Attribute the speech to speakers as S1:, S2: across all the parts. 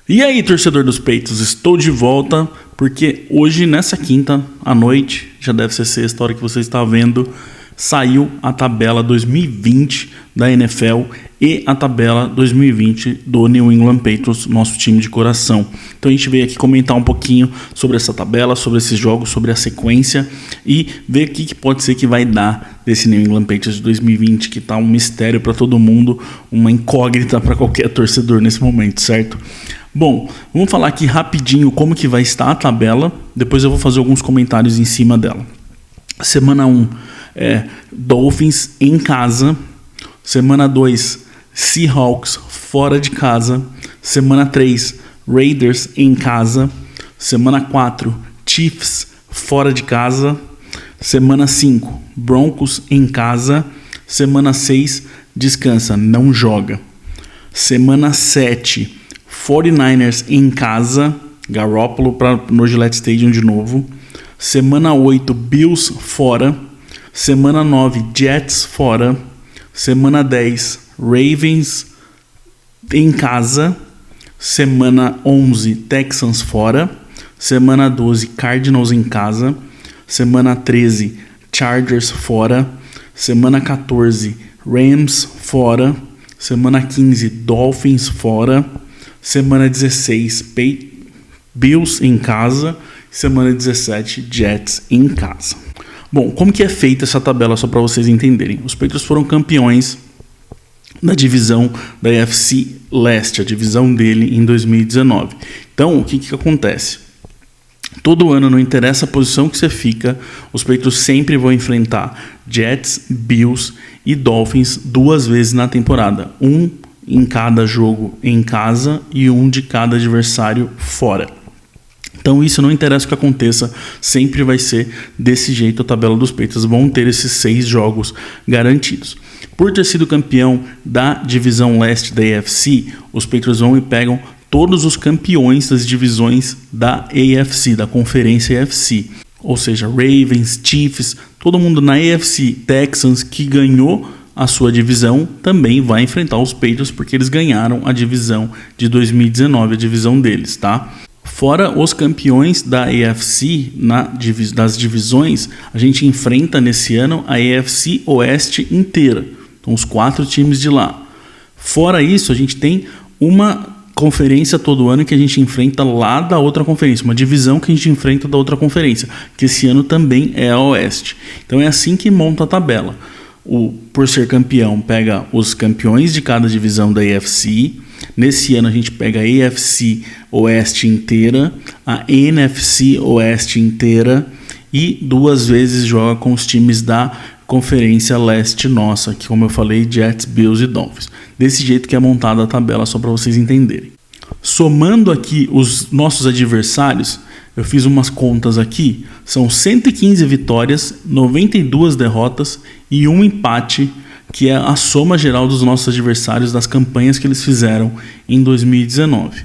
S1: E aí, torcedor dos peitos, estou de volta porque hoje, nessa quinta à noite, já deve ser sexta, a hora que você está vendo, saiu a tabela 2020 da NFL e a tabela 2020 do New England Patriots, nosso time de coração. Então a gente veio aqui comentar um pouquinho sobre essa tabela, sobre esses jogos, sobre a sequência e ver o que pode ser que vai dar desse New England Patriots de 2020, que está um mistério para todo mundo, uma incógnita para qualquer torcedor nesse momento, certo? Bom, vamos falar aqui rapidinho como que vai estar a tabela, depois eu vou fazer alguns comentários em cima dela. Semana 1 Dolphins em casa. Semana 2 Seahawks fora de casa. Semana 3 Raiders em casa. Semana 4 Chiefs fora de casa. Semana 5 Broncos em casa. Semana 6 descansa, não joga. Semana 7 49ers em casa, Garoppolo no Gillette Stadium de novo. Semana 8, Bills fora. Semana 9, Jets fora. Semana 10, Ravens em casa. Semana 11, Texans fora. Semana 12, Cardinals em casa. Semana 13, Chargers fora. Semana 14, Rams fora. Semana 15, Dolphins fora. Semana 16, Bills em casa. Semana 17, Jets em casa. Bom, como que é feita essa tabela só para vocês entenderem? Os Patriots foram campeões da divisão da AFC Leste, a divisão dele em 2019. Então, o que acontece? Todo ano, não interessa a posição que você fica, os Patriots sempre vão enfrentar Jets, Bills e Dolphins 2 vezes na temporada. Um em cada jogo em casa e um de cada adversário fora. Então isso não interessa o que aconteça, sempre vai ser desse jeito a tabela dos Patriots, vão ter esses 6 jogos garantidos. Por ter sido campeão da divisão leste da AFC, os Patriots vão e pegam todos os campeões das divisões da AFC, da conferência AFC. Ou seja, Ravens, Chiefs, todo mundo na AFC, Texans que ganhou a sua divisão também vai enfrentar os Patriots porque eles ganharam a divisão de 2019, a divisão deles, tá? Fora os campeões da AFC, das divisões, a gente enfrenta nesse ano a AFC Oeste inteira, então os 4 times de lá. Fora isso, a gente tem uma conferência todo ano que a gente enfrenta lá da outra conferência, uma divisão que a gente enfrenta da outra conferência, que esse ano também é a Oeste. Então é assim que monta a tabela. Por ser campeão, pega os campeões de cada divisão da AFC. Nesse ano a gente pega a AFC Oeste inteira, a NFC Oeste inteira e 2 vezes joga com os times da Conferência Leste nossa, que como eu falei, Jets, Bills e Dolphins. Desse jeito que é montada a tabela, só para vocês entenderem. Somando aqui os nossos adversários, eu fiz umas contas aqui, são 115 vitórias, 92 derrotas e 1 empate, que é a soma geral dos nossos adversários das campanhas que eles fizeram em 2019.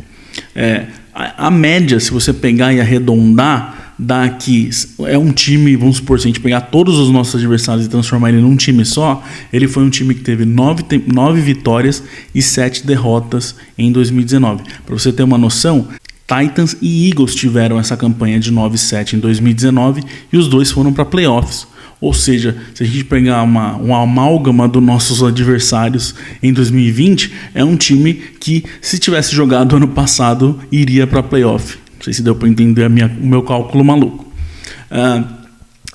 S1: A média, se você pegar e arredondar, dá aqui, é um time, vamos supor, se a gente pegar todos os nossos adversários e transformar ele num time só, ele foi um time que teve 9 vitórias e 7 derrotas em 2019. Para você ter uma noção, Titans e Eagles tiveram essa campanha de 9-7 em 2019 e os dois foram para playoffs. Ou seja, se a gente pegar uma amálgama dos nossos adversários em 2020, é um time que, se tivesse jogado ano passado, iria para playoff. Não sei se deu para entender o meu cálculo maluco.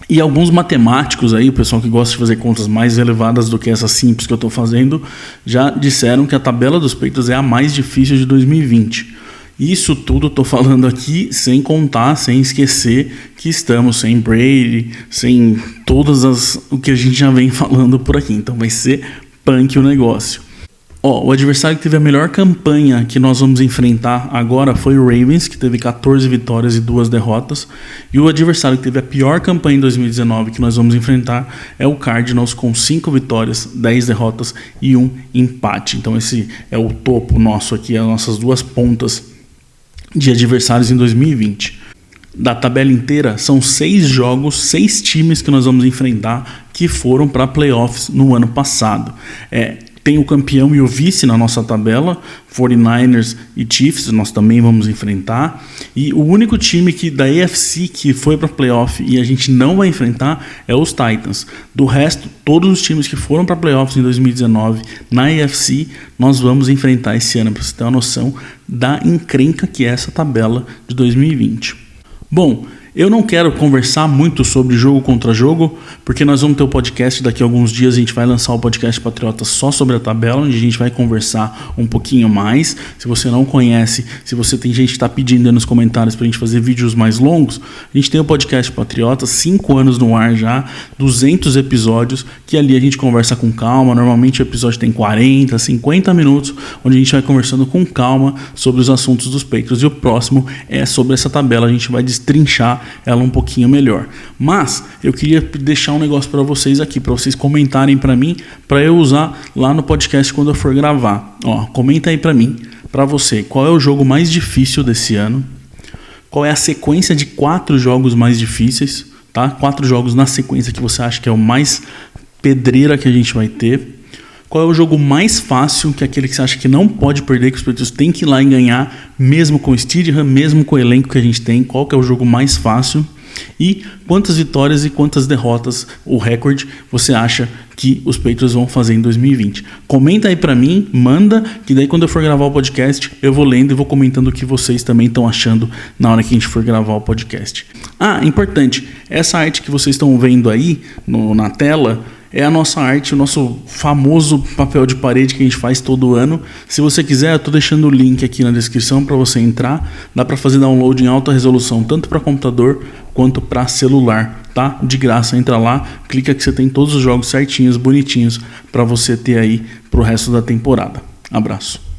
S1: E alguns matemáticos aí, o pessoal que gosta de fazer contas mais elevadas do que essas simples que eu estou fazendo, já disseram que a tabela dos Patriots é a mais difícil de 2020. Isso tudo estou falando aqui sem contar, sem esquecer que estamos sem Brady, sem o que a gente já vem falando por aqui. Então vai ser punk o negócio. O adversário que teve a melhor campanha que nós vamos enfrentar agora foi o Ravens, que teve 14 vitórias e 2 derrotas. E o adversário que teve a pior campanha em 2019 que nós vamos enfrentar é o Cardinals, com 5 vitórias, 10 derrotas e 1 empate. Então esse é o topo nosso aqui, as nossas 2 pontas de adversários em 2020. Da tabela inteira, são 6 jogos, 6 times que nós vamos enfrentar que foram para playoffs no ano passado. tem o campeão e o vice na nossa tabela, 49ers e Chiefs, nós também vamos enfrentar. E o único time da AFC que foi para playoff e a gente não vai enfrentar é os Titans. Do resto, todos os times que foram para playoffs em 2019 na AFC, nós vamos enfrentar esse ano, para você ter uma noção da encrenca que é essa tabela de 2020. Bom, eu não quero conversar muito sobre jogo contra jogo, porque nós vamos ter o podcast daqui a alguns dias, a gente vai lançar o podcast Patriota só sobre a tabela, onde a gente vai conversar um pouquinho mais. Se você não conhece, se você tem gente que está pedindo aí nos comentários para a gente fazer vídeos mais longos, a gente tem o podcast Patriota, 5 anos no ar já, 200 episódios, que ali a gente conversa com calma. Normalmente o episódio tem 40, 50 minutos, onde a gente vai conversando com calma sobre os assuntos dos Patriots, e o próximo é sobre essa tabela, a gente vai destrinchar ela um pouquinho melhor. Mas eu queria deixar um negócio para vocês aqui, para vocês comentarem para mim, para eu usar lá no podcast quando eu for gravar. Comenta aí para mim, para você, qual é o jogo mais difícil desse ano? Qual é a sequência de 4 jogos mais difíceis, tá? 4 jogos na sequência que você acha que é o mais pedreira que a gente vai ter. Qual é o jogo mais fácil, que é aquele que você acha que não pode perder, que os Patriots têm que ir lá e ganhar, mesmo com o Stidham, mesmo com o elenco que a gente tem? Qual que é o jogo mais fácil? E quantas vitórias e quantas derrotas, o recorde, você acha que os Patriots vão fazer em 2020? Comenta aí pra mim, manda, que daí quando eu for gravar o podcast, eu vou lendo e vou comentando o que vocês também estão achando na hora que a gente for gravar o podcast. Importante, essa arte que vocês estão vendo aí na tela é a nossa arte, o nosso famoso papel de parede que a gente faz todo ano. Se você quiser, eu estou deixando o link aqui na descrição para você entrar. Dá para fazer download em alta resolução, tanto para computador quanto para celular, tá? De graça, entra lá, clica que você tem todos os jogos certinhos, bonitinhos, para você ter aí para o resto da temporada. Abraço.